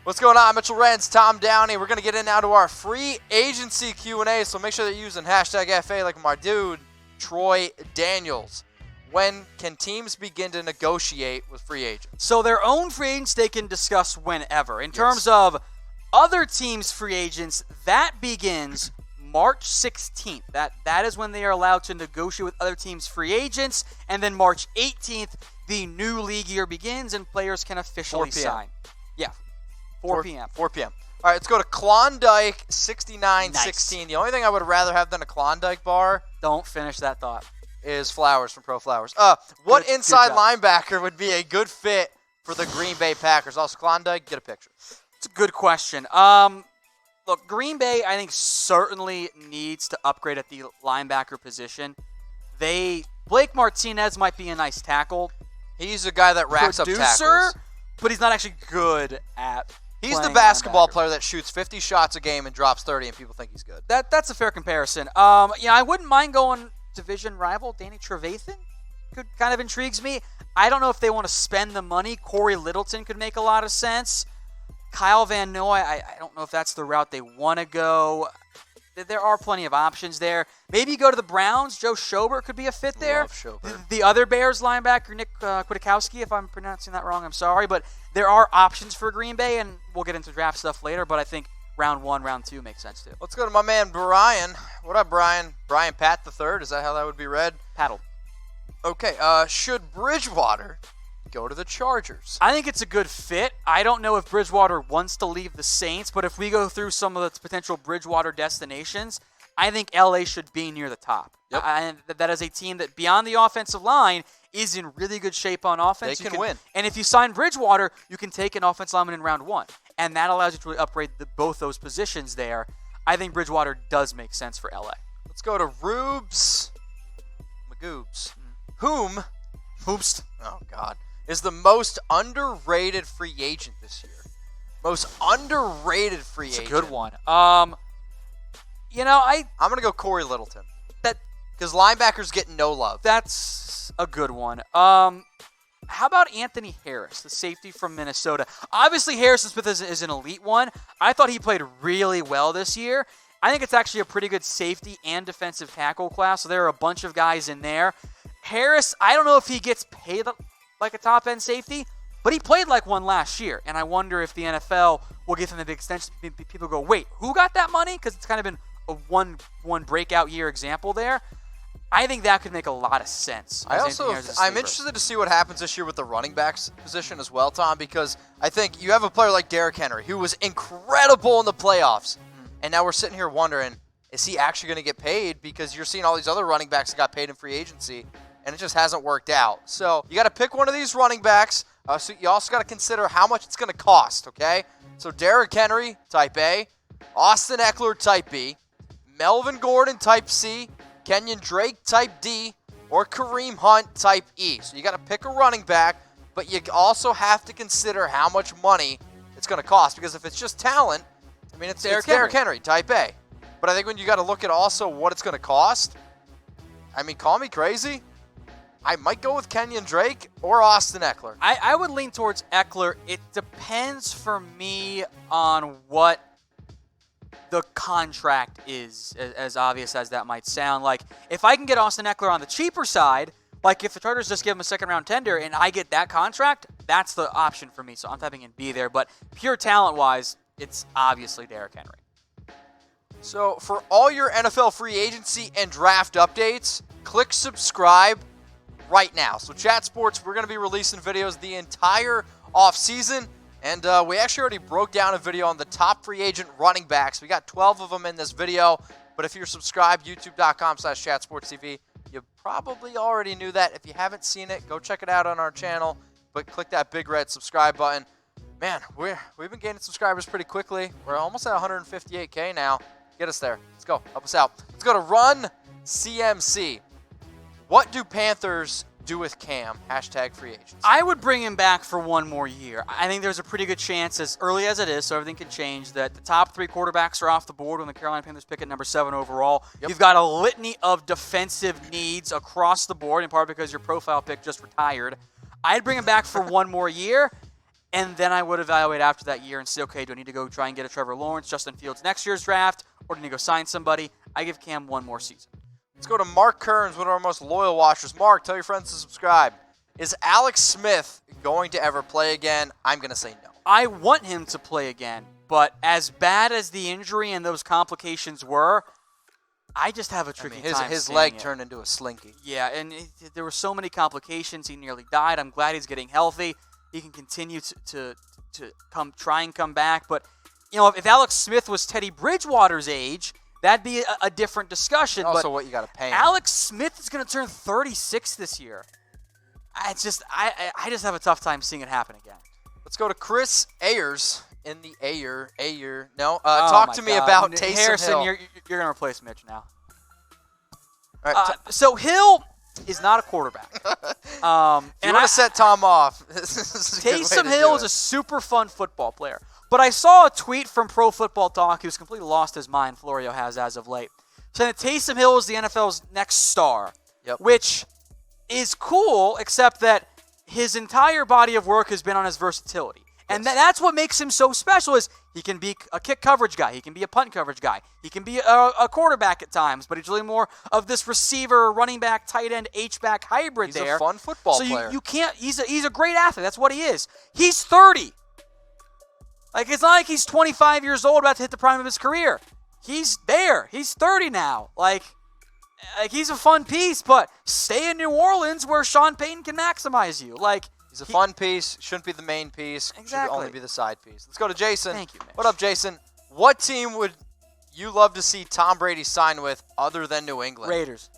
What's going on? Mitchell Renz, Tom Downey. We're going to get in now to our free agency Q&A, so make sure that you're using hashtag FA like my dude, Troy Daniels. When can teams begin to negotiate with free agents? So their own free agents they can discuss whenever. In terms of other teams' free agents, that begins March 16th. That is when they are allowed to negotiate with other teams' free agents. And then March 18th, the new league year begins and players can officially sign. Yeah, 4 p.m. 4 p.m. All right, let's go to Klondike 6916. Nice. The only thing I would rather have than a Klondike bar. Don't finish that thought. Is Flowers from Pro Flowers. What inside linebacker would be a good fit for the Green Bay Packers? Also, Klondike, get a picture. It's a good question. Look, Green Bay, I think, certainly needs to upgrade at the linebacker position. Blake Martinez might be a nice tackle. He's a guy that racks up tackles. But he's not actually good at He's the basketball player that shoots 50 shots a game and drops 30, and people think he's good. That's a fair comparison. I wouldn't mind going division rival. Danny Trevathan kind of intrigues me. I don't know if they want to spend the money. Corey Littleton could make a lot of sense. Kyle Van Noy, I don't know if that's the route they want to go. There are plenty of options there. Maybe you go to the Browns. Joe Schobert could be a fit there. Love Schobert. The other Bears linebacker, Nick Kwiatkowski, if I'm pronouncing that wrong, I'm sorry. But there are options for Green Bay, and we'll get into draft stuff later. But I think round 1, round 2 makes sense too. Let's go to my man Brian. What up, Brian? Brian Pat the Third. Is that how that would be read? Paddle. Okay. Should Bridgewater go to the Chargers? I think it's a good fit. I don't know if Bridgewater wants to leave the Saints, but if we go through some of the potential Bridgewater destinations, I think LA should be near the top. Yep. And that is a team that, beyond the offensive line, is in really good shape on offense. They can win. And if you sign Bridgewater, you can take an offensive lineman in round 1. And that allows you to really upgrade both those positions there. I think Bridgewater does make sense for LA. Let's go to Rubes Magoobs. Whom, oops, oh God, is the most underrated free agent this year? Most underrated free agent. It's a good one. I'm going to go Corey Littleton. Because linebackers get no love. That's a good one. How about Anthony Harris, the safety from Minnesota? Obviously, Harrison Smith is an elite one. I thought he played really well this year. I think it's actually a pretty good safety and defensive tackle class, so there are a bunch of guys in there. Harris, I don't know if he gets paid like a top-end safety, but he played like one last year, and I wonder if the NFL will give him a big extension. People go, wait, who got that money? Because it's kind of been a one breakout year example there. I think that could make a lot of sense. I'm interested to see what happens this year with the running backs position as well, Tom, because I think you have a player like Derrick Henry who was incredible in the playoffs, and now we're sitting here wondering, is he actually going to get paid? Because you're seeing all these other running backs that got paid in free agency, and it just hasn't worked out. So you got to pick one of these running backs. So you also got to consider how much it's going to cost, okay? So Derrick Henry, type A. Austin Eckler, type B. Melvin Gordon, type C. Kenyon Drake, type D. Or Kareem Hunt, type E. So you got to pick a running back, but you also have to consider how much money it's going to cost. Because if it's just talent, I mean, it's Derrick Henry, type A. But I think when you got to look at also what it's going to cost, I mean, call me crazy, I might go with Kenyon Drake or Austin Eckler. I would lean towards Eckler. It depends for me on what the contract is, as obvious as that might sound. Like, if I can get Austin Eckler on the cheaper side, like if the Chargers just give him a second-round tender and I get that contract, that's the option for me. So I'm typing in B there. But pure talent-wise, it's obviously Derrick Henry. So for all your NFL free agency and draft updates, click subscribe right now. So Chat Sports, we're going to be releasing videos the entire offseason, and we actually already broke down a video on the top free agent running backs. We got 12 of them in this video, but if you're subscribed, youtube.com/chatsportstv, you probably already knew that. If you haven't seen it, go check it out on our channel, but click that big red subscribe button. Man, we've been gaining subscribers pretty quickly. We're almost at 158K now. Get us there. Let's go. Help us out. Let's go to Run CMC. What do Panthers do with Cam? Hashtag free agents. I would bring him back for one more year. I think there's a pretty good chance, as early as it is, so everything can change, that the top 3 quarterbacks are off the board when the Carolina Panthers pick at number 7 overall. Yep. You've got a litany of defensive needs across the board, in part because your profile pick just retired. I'd bring him back for one more year. And then I would evaluate after that year and say, okay, do I need to go try and get a Trevor Lawrence, Justin Fields next year's draft, or do I need to go sign somebody? I give Cam one more season. Let's go to Mark Kearns, one of our most loyal watchers. Mark, tell your friends to subscribe. Is Alex Smith going to ever play again? I'm going to say no. I want him to play again, but as bad as the injury and those complications were, I just have a tricky time his seeing leg it. turned into a slinky. Yeah, and there were so many complications. He nearly died. I'm glad he's getting healthy. He can continue to try and come back. But, if Alex Smith was Teddy Bridgewater's age, that'd be a different discussion. And also but what you got to pay him. Alex Smith is going to turn 36 this year. I just have a tough time seeing it happen again. Let's go to Chris Ayers in the Ayer. No, Oh talk my to me God. about Taysom Harrison, Hill. you're going to replace Mitch now. All right, So Hill is not a quarterback. if you want to set Tom off, this is a good way Taysom to Hill do is it. a super fun football player. But I saw a tweet from Pro Football Talk. He was completely lost his mind, Florio has as of late, saying that Taysom Hill is the NFL's next star, Yep. which is cool, except that his entire body of work has been on his versatility. And that's what makes him so special is he can be a kick coverage guy. He can be a punt coverage guy. He can be a quarterback at times, but he's really more of this receiver, running back, tight end, H-back hybrid He's there. a fun football so player. you can't – he's a great athlete. That's what he is. He's 30. Like, it's not like he's 25 years old about to hit the prime of his career. He's there. He's 30 now. Like he's a fun piece, but stay in New Orleans where Sean Payton can maximize you. He's a fun piece. Shouldn't be the main piece. Exactly. Should only be the side piece. Let's go to Jason. Thank you, Mitch. What up, Jason? What team would you love to see Tom Brady sign with other than New England? Raiders.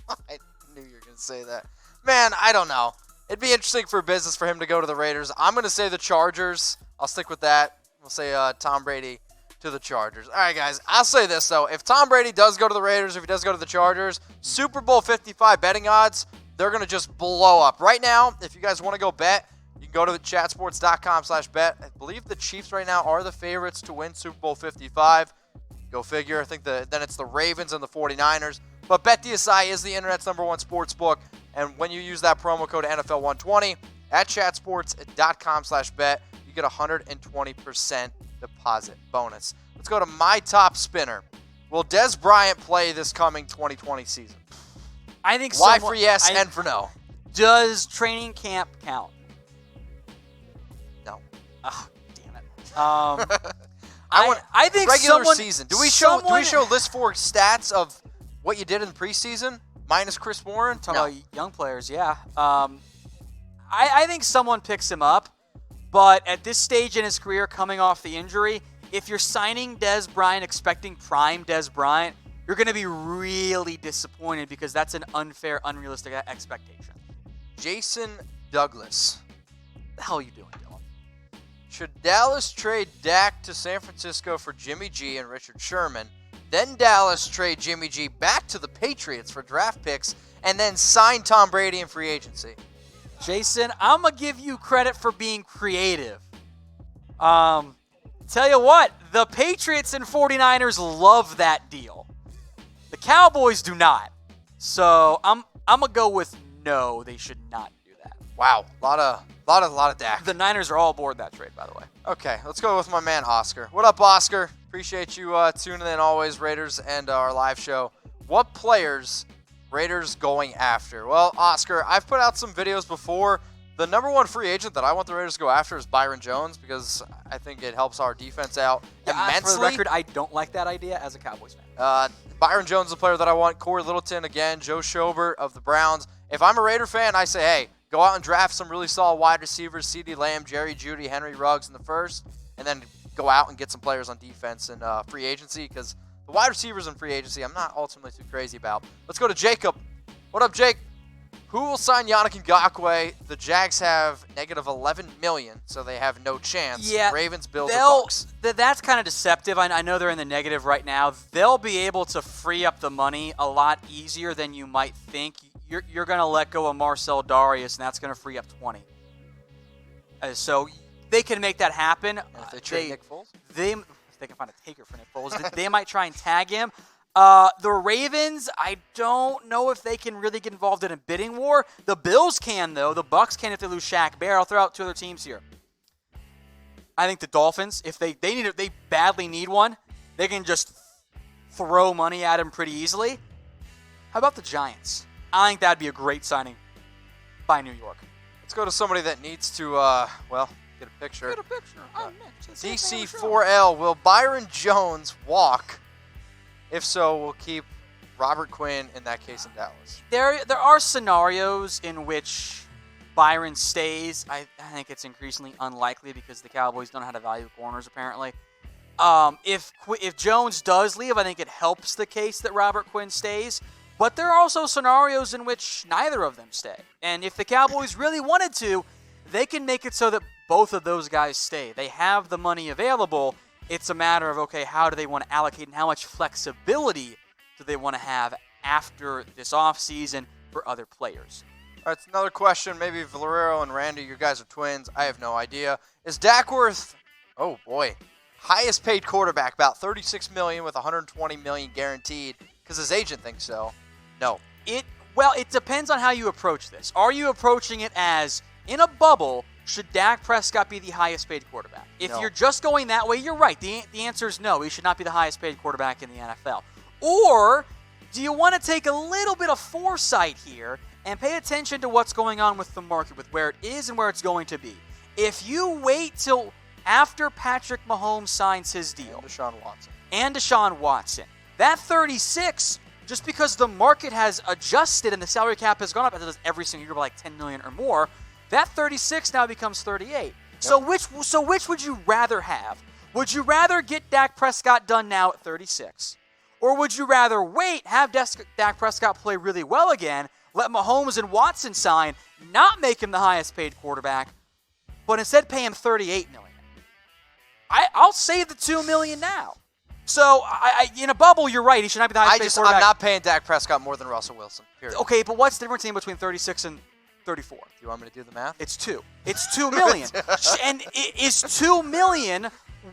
I knew you were going to say that. Man, I don't know. It'd be interesting for business for him to go to the Raiders. I'm going to say the Chargers. I'll stick with that. We'll say Tom Brady to the Chargers. All right, guys. I'll say this, though. If Tom Brady does go to the Raiders, if he does go to the Chargers, Super Bowl 55 betting odds, they're going to just blow up. Right now, if you guys want to go bet, you can go to chatsports.com/bet. I believe the Chiefs right now are the favorites to win Super Bowl 55. Go figure. I think then it's the Ravens and the 49ers. But BetDSI is the internet's #1 sports book. And when you use that promo code NFL120 at chatsports.com/bet, you get 120% deposit bonus. Let's go to my top spinner. Will Dez Bryant play this coming 2020 season? I think Why for yes and for no? Does training camp count? No. Oh, damn it. I think regular someone, season. Do we show list 4 stats of what you did in preseason minus Chris Warren? Talking about young players, yeah. I think someone picks him up, but at this stage in his career, coming off the injury, if you're signing Dez Bryant expecting prime Dez Bryant, you're going to be really disappointed because that's an unfair, unrealistic expectation. Jason Douglas. What the hell are you doing, Dylan? Should Dallas trade Dak to San Francisco for Jimmy G and Richard Sherman, then Dallas trade Jimmy G back to the Patriots for draft picks, and then sign Tom Brady in free agency? Jason, I'm going to give you credit for being creative. Tell you what, the Patriots and 49ers love that deal. The Cowboys do not. So I'm going to go with no, they should not do that. Wow, lot of Dak. The Niners are all aboard that trade, by the way. Okay, let's go with my man Oscar. What up, Oscar? Appreciate you tuning in always, Raiders, and our live show. What players Raiders going after? Well, Oscar, I've put out some videos before. The #1 free agent that I want the Raiders to go after is Byron Jones because I think it helps our defense out immensely. For the record, I don't like that idea as a Cowboys fan. Byron Jones is a player that I want. Corey Littleton again. Joe Schobert of the Browns. If I'm a Raider fan, I say, hey, go out and draft some really solid wide receivers, CeeDee Lamb, Jerry Jeudy, Henry Ruggs in the first, and then go out and get some players on defense in free agency because the wide receivers in free agency I'm not ultimately too crazy about. Let's go to Jacob. What up, Jake? Who will sign Yannick Ngakoue? The Jags have -$11 million, so they have no chance. Yeah, Ravens, Bills, or Bucks. That's kind of deceptive. I know they're in the negative right now. They'll be able to free up the money a lot easier than you might think. You're going to let go of Marcel Darius, and that's going to free up 20. So they can make that happen. And if they trade Nick Foles? If they can find a taker for Nick Foles, they might try and tag him. The Ravens, I don't know if they can really get involved in a bidding war. The Bills can, though. The Bucks can if they lose Shaq Bear. I'll throw out 2 other teams here. I think the Dolphins, if they badly need one, they can just throw money at him pretty easily. How about the Giants? I think that'd be a great signing by New York. Let's go to somebody that needs to, get a picture. Get a picture. DC4L, will Byron Jones walk? If so, we'll keep Robert Quinn, in that case, in Dallas. There are scenarios in which Byron stays. I think it's increasingly unlikely because the Cowboys don't know how to value corners, apparently. If Jones does leave, I think it helps the case that Robert Quinn stays. But there are also scenarios in which neither of them stay. And if the Cowboys really wanted to, they can make it so that both of those guys stay. They have the money available. It's a matter of, okay, how do they want to allocate and how much flexibility do they want to have after this offseason for other players? All right, another question. Maybe Valero and Randy, you guys are twins. I have no idea. Is Dak worth, oh boy, highest paid quarterback, about $36 million with $120 million guaranteed, because his agent thinks so? No. It depends on how you approach this. Are you approaching it as, in a bubble, should Dak Prescott be the highest paid quarterback? If No. you're just going that way, you're right. The answer is no. He should not be the highest paid quarterback in the NFL. Or do you want to take a little bit of foresight here and pay attention to what's going on with the market, with where it is and where it's going to be? If you wait till after Patrick Mahomes signs his deal, And Deshaun Watson, that 36, just because the market has adjusted and the salary cap has gone up, as it does every single year by like $10 million or more, that 36 now becomes 38. Yep. So which would you rather have? Would you rather get Dak Prescott done now at 36? Or would you rather wait, have Dak Prescott play really well again, let Mahomes and Watson sign, not make him the highest paid quarterback, but instead pay him $38 million? I'll save the $2 million now. So, in a bubble, you're right. He should not be the highest paid quarterback. I'm not paying Dak Prescott more than Russell Wilson, period. Okay, but what's the difference between 36 and 34? Do you want me to do the math? It's 2. It's $2 million. And is $2 million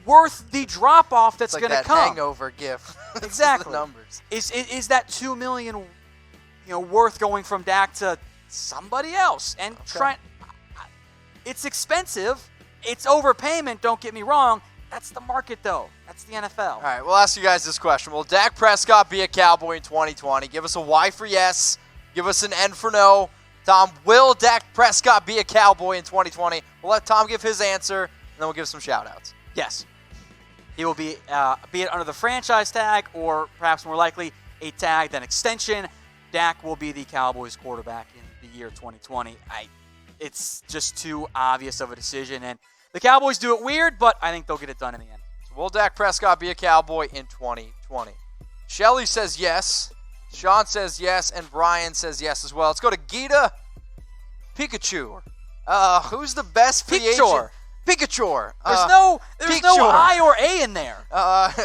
worth the drop-off that's going to come? It's like that hangover gif. Exactly. The numbers. Is that $2 million, worth going from Dak to somebody else? And it's expensive. It's overpayment, don't get me wrong. That's the market, though. That's the NFL. All right, we'll ask you guys this question. Will Dak Prescott be a Cowboy in 2020? Give us a Y for yes. Give us an N for no. Tom, will Dak Prescott be a Cowboy in 2020? We'll let Tom give his answer, and then we'll give some shout-outs. Yes. He will be it under the franchise tag or perhaps more likely a tagged an extension. Dak will be the Cowboys quarterback in the year 2020. It's just too obvious of a decision, and the Cowboys do it weird, but I think they'll get it done in the end. So will Dak Prescott be a Cowboy in 2020? Shelly says yes. Sean says yes, and Brian says yes as well. Let's go to Gita Pikachu. Who's the best free agent? Pikachu. There's no I or A in there.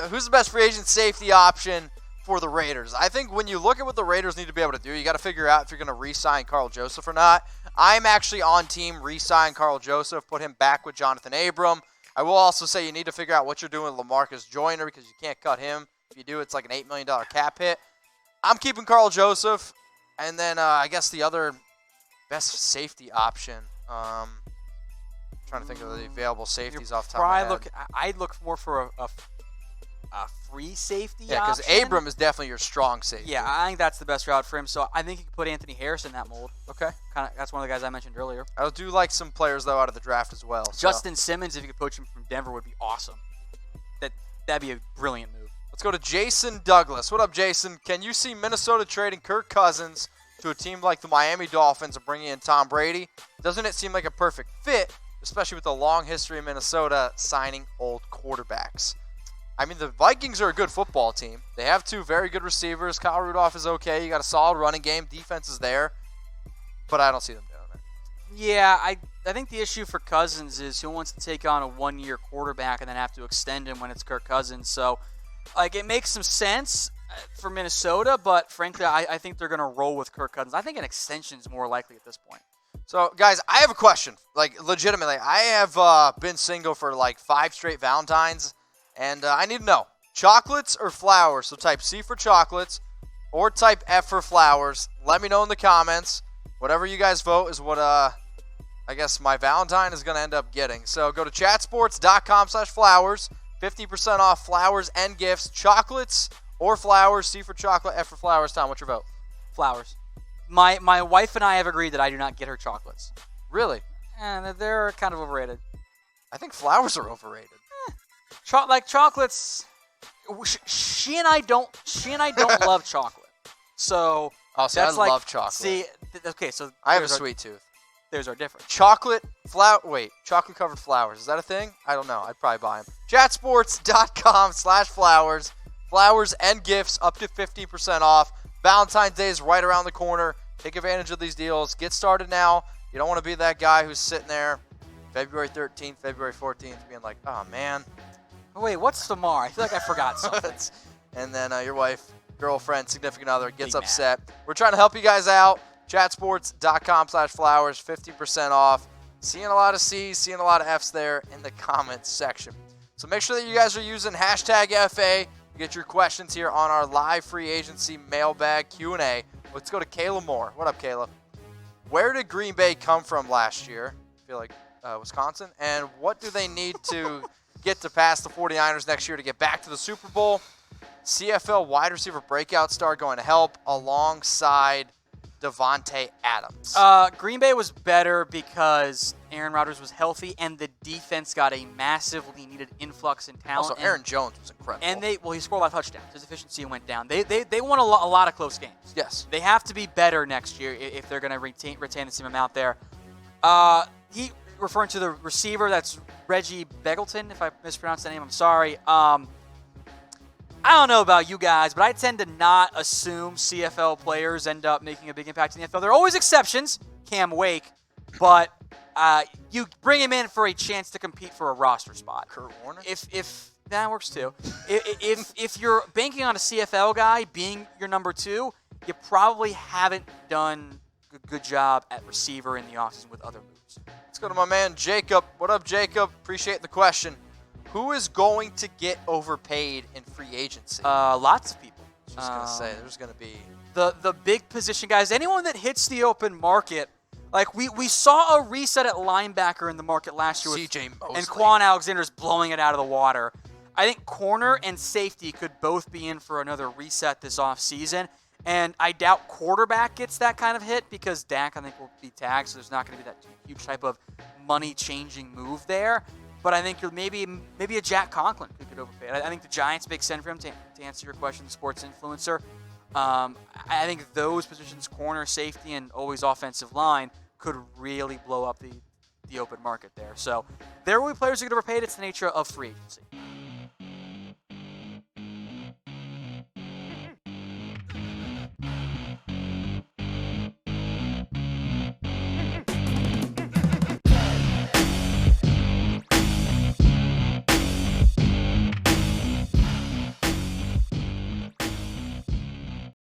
Who's the best free agent safety option for the Raiders? I think when you look at what the Raiders need to be able to do, you got to figure out if you're going to re-sign Carl Joseph or not. I'm actually on team re-sign Carl Joseph, put him back with Jonathan Abram. I will also say you need to figure out what you're doing with LaMarcus Joyner because you can't cut him. If you do, it's like an $8 million cap hit. I'm keeping Carl Joseph. And then I guess the other best safety option, trying to think of the available safeties off the top of my head. I'd look more for a free safety option. Yeah, because Abram is definitely your strong safety. Yeah, I think that's the best route for him. So I think you can put Anthony Harris in that mold. Okay. That's one of the guys I mentioned earlier. I do like some players, though, out of the draft as well. Justin Simmons, if you could poach him from Denver, would be awesome. That'd be a brilliant move. Let's go to Jason Douglas. What up, Jason? Can you see Minnesota trading Kirk Cousins to a team like the Miami Dolphins and bringing in Tom Brady? Doesn't it seem like a perfect fit, especially with the long history of Minnesota signing old quarterbacks? I mean, the Vikings are a good football team. They have two very good receivers. Kyle Rudolph is okay. You got a solid running game. Defense is there. But I don't see them doing it. Yeah, I think the issue for Cousins is who wants to take on a one-year quarterback and then have to extend him when it's Kirk Cousins. So, it makes some sense for Minnesota, but frankly, I think they're going to roll with Kirk Cousins. I think an extension is more likely at this point. So, guys, I have a question. Legitimately, I have been single for 5 straight Valentines. And I need to know, chocolates or flowers? So type C for chocolates or type F for flowers. Let me know in the comments. Whatever you guys vote is what I guess my Valentine is going to end up getting. So go to chatsports.com/flowers. 50% off flowers and gifts, chocolates or flowers. C for chocolate, F for flowers. Tom, what's your vote? Flowers. My wife and I have agreed that I do not get her chocolates. Really? And they're kind of overrated. I think flowers are overrated. Like chocolates, she and I don't love chocolate. So See, I love chocolate. See, okay, so I have a sweet tooth. There's our difference. Chocolate covered flowers. Is that a thing? I don't know. I'd probably buy them. Chatsports.com/flowers. Flowers and gifts up to 50% off. Valentine's Day is right around the corner. Take advantage of these deals. Get started now. You don't want to be that guy who's sitting there February 13th, February 14th, being like, oh, man. Oh, wait, what's tomorrow? I feel like I forgot something. And then your wife, girlfriend, significant other gets upset. We're trying to help you guys out. Chatsports.com/flowers, 50% off. Seeing a lot of C's, seeing a lot of F's there in the comments section. So make sure that you guys are using hashtag FA. Get your questions here on our live free agency mailbag Q&A. Let's go to Kayla Moore. What up, Kayla? Where did Green Bay come from last year? I feel like Wisconsin. And what do they need to get to pass the 49ers next year to get back to the Super Bowl? CFL wide receiver breakout star going to help alongside Devontae Adams. Green Bay was better because Aaron Rodgers was healthy and the defense got a massively needed influx in talent. Also, Aaron Jones was incredible. And he scored a lot of touchdowns. His efficiency went down. They won a lot of close games. Yes. They have to be better next year if they're going to retain the same amount there. He referring to the receiver, that's Reggie Begelton. If I mispronounced that name, I'm sorry. I don't know about you guys, but I tend to not assume CFL players end up making a big impact in the NFL. There are always exceptions, Cam Wake, but you bring him in for a chance to compete for a roster spot. Kurt Warner? If that works too. if you're banking on a CFL guy being your number two, you probably haven't done a good job at receiver in the offseason with other moves. Let's go to my man Jacob. What up, Jacob? Appreciate the question. Who is going to get overpaid in free agency? Lots of people. I was just going to say, there's going to be... The big position guys, anyone that hits the open market, like we saw a reset at linebacker in the market last year with CJ Mosley. and Quan Alexander's blowing it out of the water. I think corner and safety could both be in for another reset this offseason. And I doubt quarterback gets that kind of hit because Dak, I think, will be tagged, so there's not going to be that huge type of money-changing move there. But I think maybe a Jack Conklin could get overpaid. I think the Giants make sense for him to answer your question, the sports influencer. I think those positions, corner, safety, and always offensive line, could really blow up the open market there. So there will be players who get overpaid. It's the nature of free agency.